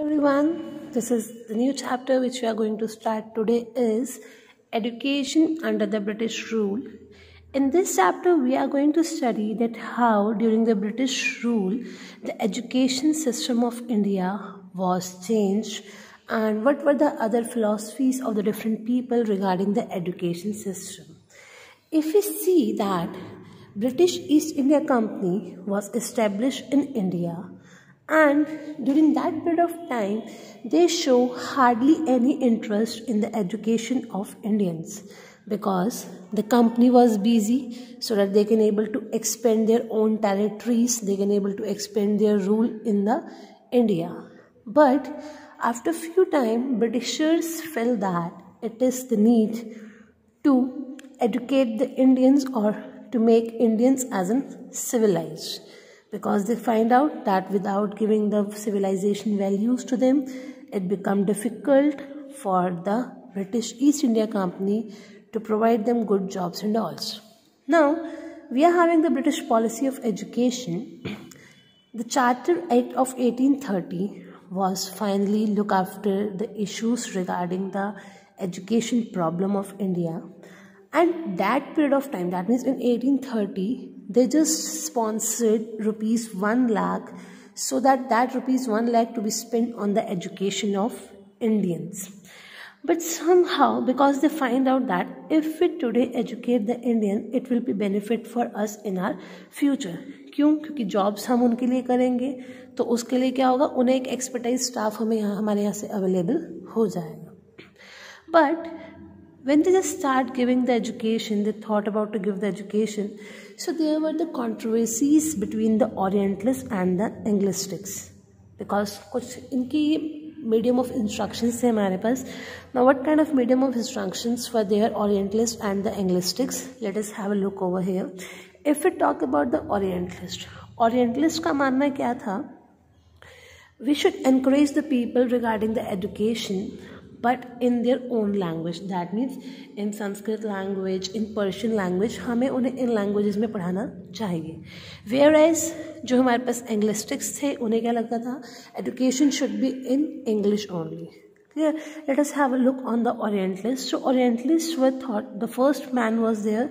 Everyone, this is the new chapter which we are going to start today is Education under the British Rule. In this chapter we are going to study that how during the British rule the education system of India was changed and what were the other philosophies of the different people regarding the education system. If we see that British East India Company was established in India, and during that period of time they show hardly any interest in the education of Indians because the company was busy so that they can able to expand their own territories, they can able to expand their rule in the India. But after few time Britishers felt that it is the need to educate the Indians or to make Indians as in civilized, because they find out that without giving the civilization values to them, it become difficult for the British East India Company to provide them good jobs and all. Now, we are having the British policy of education. The Charter Act of 1830 was finally look after the issues regarding the education problem of India. And that period of time, that means in 1830, they just sponsored rupees 1 lakh so that rupees 1 lakh to be spent on the education of Indians. But somehow, because they find out that if we today educate the Indian, it will be benefit for us in our future. क्यों? क्योंकि jobs हम उनके लिए करेंगे तो उसके लिए क्या होगा, उन्हें एक एक्सपर्टाइज स्टाफ हमारे यहाँ से अवेलेबल हो जाएगा. But when they just start giving the education, they thought about to give the education. So there were the controversies between the Orientalists and the Englistics, because कुछ इनकी medium of instructions थे हमारे पास. Now what kind of medium of instructions were there, Orientalists and the Englistics? Let us have a look over here. If we talk about the Orientalist का मानना क्या था? We should encourage the people regarding the education, but in their own language. That means in Sanskrit language, in Persian language, हमें उन्हें इन languages में पढ़ाना चाहिए. Whereas जो हमारे पास Englistics थे, उन्हें क्या लगता था, education should be in English only. Clear? Let us have a look on the Orientalists. So Orientalists were thought, the first man was there,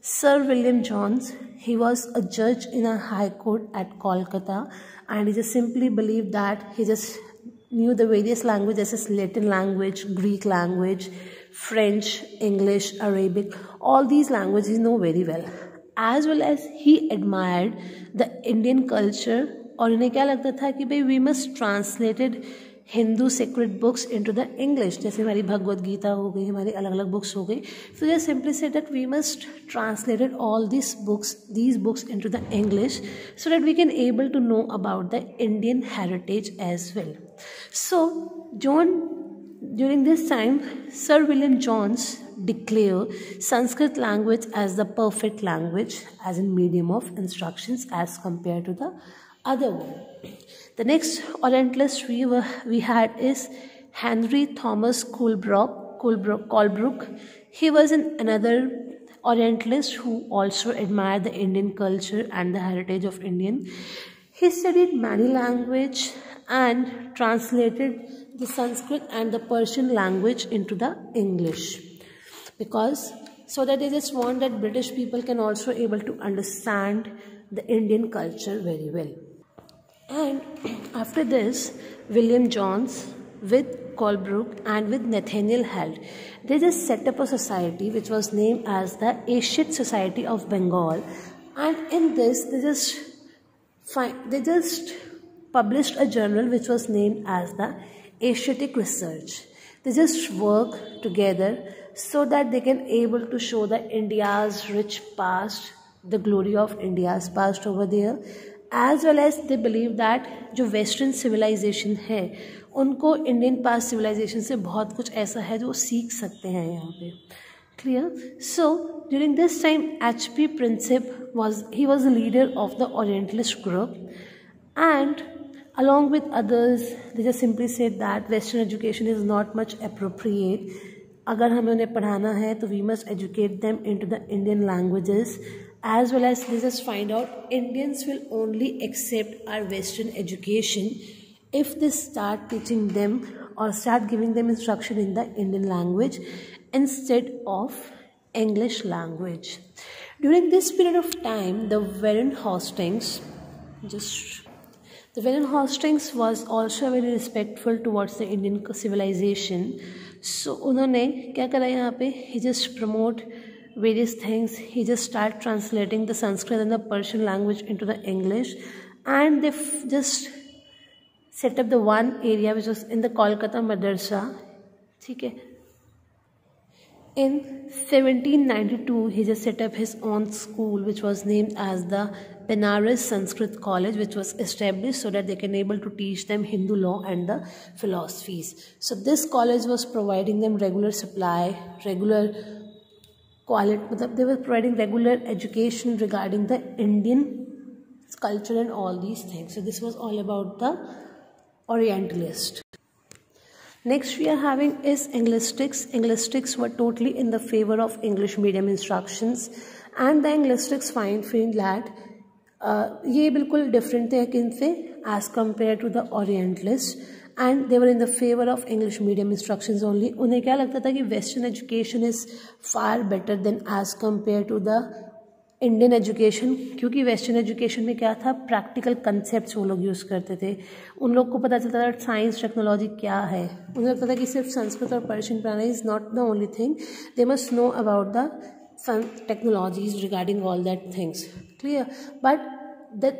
Sir William Jones. He was a judge in a high court at Kolkata, and he just simply believed that he just knew the various languages such as Latin language, Greek language, French, English, Arabic, all these languages he know very well. As well as he admired the Indian culture, और उन्हें क्या लगता था कि भाई we must translated Hindu sacred books into the English, जैसे हमारी भगवद गीता हो गई, हमारी अलग अलग books हो गई. So they simply said that we must translated all these books into the English so that we can able to know about the Indian heritage as well. So during this time, Sir William Jones declared Sanskrit language as the perfect language, as in medium of instructions as compared to the other one. The next Orientalist we had is Henry Thomas Colebrook. He was another Orientalist who also admired the Indian culture and the heritage of Indian. He studied many languages and translated the Sanskrit and the Persian language into the English, because so that they just want that British people can also able to understand the Indian culture very well. And after this, William Jones with Colebrook and with Nathaniel Held, they just set up a society which was named as the Asiatic Society of Bengal, and in this they just published a journal which was named as the Asiatic Research. They just work together so that they can able to show the India's rich past, the glory of India's past over there, as well as they believe that जो western civilization है उनको Indian past civilization से बहुत कुछ ऐसा है जो सीख सकते हैं यहाँ पे. Clear? So during this time, H.P. Princip was the leader of the Orientalist group, and along with others, they just simply said that Western education is not much appropriate. अगर हमें उन्हें पढ़ाना है तो we must educate them into the Indian languages, as well as they just find out Indians will only accept our Western education if they start teaching them or start giving them instruction in the Indian language instead of English language. During this period of time, the Warren Hastings was also very respectful towards the Indian civilization. So उन्होंने क्या करा यहाँ पे, he just promote various things. He just start translating the Sanskrit and the Persian language into the English, and they just set up the one area which was in the Kolkata Madrasa. ठीक है. In 1792, he just set up his own school, which was named as the Benares Sanskrit College, which was established so that they can able to teach them Hindu law and the philosophies. So this college was providing them regular supply, regular quality. They were providing regular education regarding the Indian culture and all these things. So this was all about the Orientalist. Next we are having is Englistics. Englistics were totally in the favor of English medium instructions, and the Englistics find that ये बिल्कुल different थे किन से as compared to the Orientalists, and they were in the favor of English medium instructions only. उन्हें क्या लगता था कि Western education is far better than as compared to the Indian education, क्योंकि वेस्टर्न एजुकेशन में क्या था, प्रैक्टिकल कंसेप्ट्स वो लोग यूज़ करते थे. उन लोग को पता चलता था साइंस टेक्नोलॉजी क्या है. उन्हें लगता था कि सिर्फ संस्कृत और पर्शियन पढ़ाना is not the only thing, they must know about the technologies regarding all that things. Clear. But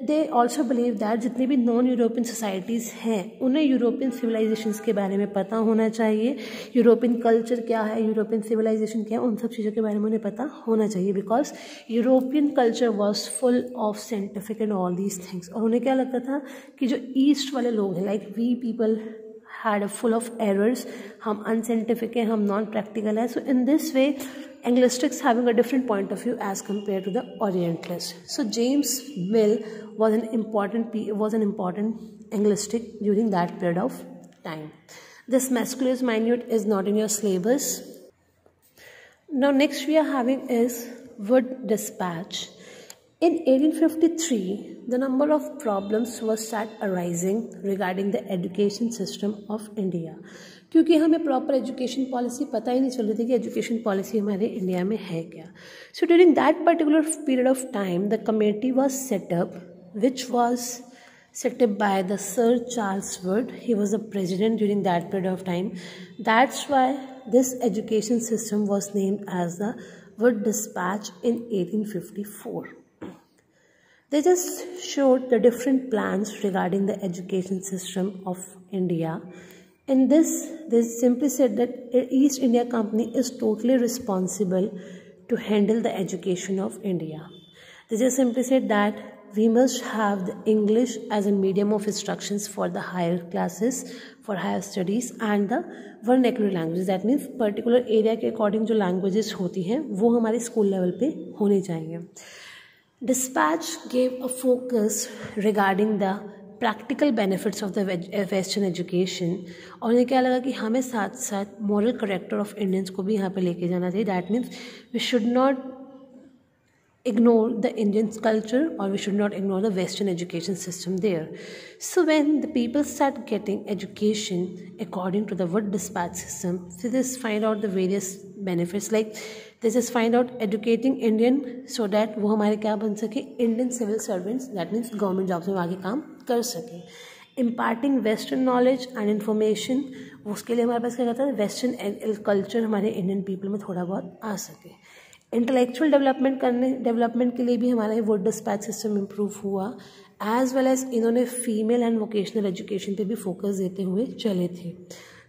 they also believe that जितनी भी नॉन यूरोपियन सोसाइटीज़ हैं उन्हें यूरोपियन सिविलाइजेशंस के बारे में पता होना चाहिए. यूरोपियन कल्चर क्या है, यूरोपियन सिविलाइजेशन क्या है, उन सब चीज़ों के बारे में उन्हें पता होना चाहिए, because European culture was full of scientific and all these things. और उन्हें क्या लगता था कि जो ईस्ट वाले लोग हैं, like we people had a full of errors, हम अनसाइंटिफिक हैं, हम नॉन प्रैक्टिकल है. So in this way Englistics having a different point of view as compared to the Orientalists. So James Mill was an important Englistic during that period of time. This masculinus minute is not in your syllabus. Now next we are having is Wood Dispatch. In 1853, the number of problems was start arising regarding the education system of India. क्योंकि हमें proper education policy पता ही नहीं चल रही थी कि education policy हमारे India में है क्या. So during that particular period of time the committee was set up which was set up by the sir Charles Wood. He was the president during that period of time. That's why this education system was named as the Wood dispatch in 1854. They just showed the different plans regarding the education system of India. In this, they simply said that East India Company is totally responsible to handle the education of India. They just simply said that we must have the English as a medium of instructions for the higher classes, for higher studies, and the vernacular languages. That means particular area के according जो languages होती हैं वो हमारे school level पे होने चाहिए. Dispatch gave a focus regarding the practical benefits of the Western education. और उन्हें क्या लगा कि हमें साथ साथ moral character of Indians को भी यहाँ पे लेके जाना चाहिए. That means we should not ignore the Indian culture or we should not ignore the Western education system there. So when the people start getting education according to the Wood Dispatch system, they just find out the various benefits, like they just find out educating Indian so that वो हमारे क्या बन सके, Indian civil servants, that means government jobs में आगे काम कर सके. Imparting Western knowledge and information, उसके लिए हमारे पास क्या कहता है, Western culture हमारे Indian people में थोड़ा बहुत आ सके. इंटेलेक्चुअल डेवलपमेंट के लिए भी हमारा ये वुड डिस्पैच सिस्टम इम्प्रूव हुआ, एज वेल एज इन्होंने फीमेल एंड वोकेशनल एजुकेशन पे भी फोकस देते हुए चले थे.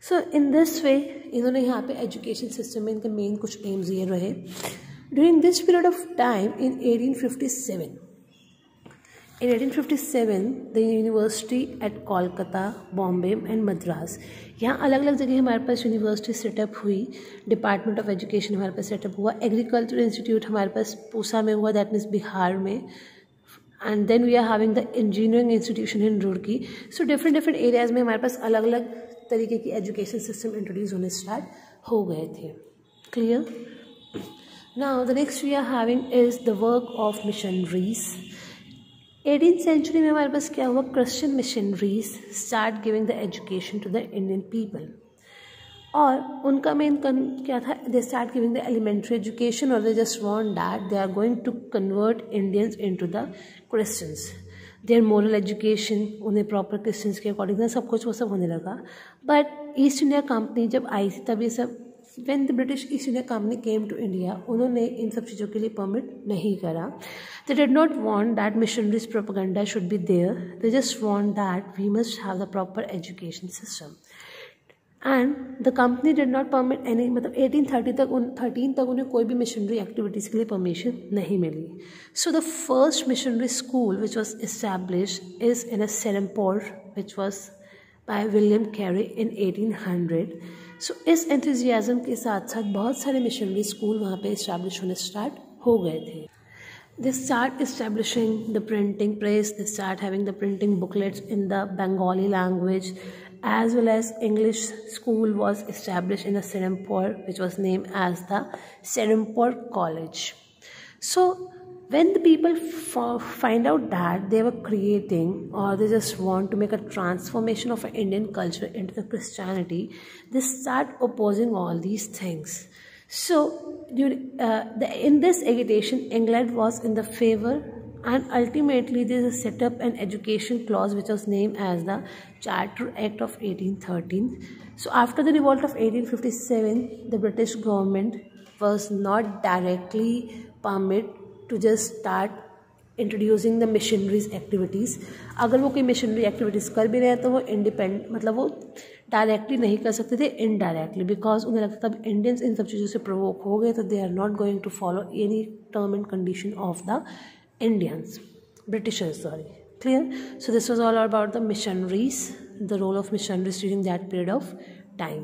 सो इन दिस वे इन्होंने यहाँ पे एजुकेशन सिस्टम में इनके मेन कुछ एम्स ये रहे. During this period of time in 1857 the university at Kolkata, Bombay and Madras, यहाँ अलग अलग जगह हमारे पास यूनिवर्सिटी सेटअप हुई. डिपार्टमेंट ऑफ एजुकेशन हमारे पास सेटअप हुआ. एग्रीकल्चर इंस्टीट्यूट हमारे पास पूसा में हुआ, दैट मीन्स बिहार में. And then we are having the engineering institution in Roorkee. So different areas में हमारे पास अलग अलग तरीके की एजुकेशन सिस्टम इंट्रोड्यूस होने स्टार्ट हो गए थे. Clear. Now the next we are having is the work of missionaries. 18th century में हमारे पास क्या हुआ, Christian missionaries start giving the education to the Indian people, और उनका मेन क्या था, they start giving the elementary education और they just want that they are going to convert Indians into the Christians, their moral education, उन्हें proper Christians के according सब कुछ वो सब होने लगा। बट ईस्ट इंडिया कंपनी जब आई थी तब ये सब, when the British East India Company came to India, उन्होंने इन सब चीज़ों के लिए परमिट नहीं करा। They did not want that missionaries propaganda should be there, they just want that we must have the proper education system, and the company did not permit any, मतलब 1813 तक उन्हें कोई भी मिशनरी एक्टिविटीज़ के लिए permission नहीं मिली। So the first missionary school which was established is in a Serampore which was by William Carey in 1800। So इस एंथुजियाज्म के साथ साथ बहुत सारे मिशनरी स्कूल वहाँ पे इस्टेब्लिश होने स्टार्ट हो गए थे। They start establishing the printing press, they start having the printing booklets in the Bengali language, as well as English school was established in the Serampore, which was named as the Serampore College. So when the people find out that they were creating, or they just want to make a transformation of Indian culture into the Christianity, they start opposing all these things. So in this agitation, England was in the favor, and ultimately there is set up an education clause which was named as the Charter Act of 1813. So after the revolt of 1857, the British government was not directly permitted to just start introducing the missionaries activities. अगर वो कोई missionary activities कर भी रहे हैं तो वो independent, मतलब वो डायरेक्टली नहीं कर सकते थे, इनडायरेक्टली, बिकॉज उन्हें लगता था इंडियंस इन सब चीज़ों से प्रोवोक हो गए तो they are not going to follow any term and condition of the Indians, Britishers, sorry, clear. So this was all about the missionaries, the role of missionaries during that period of time.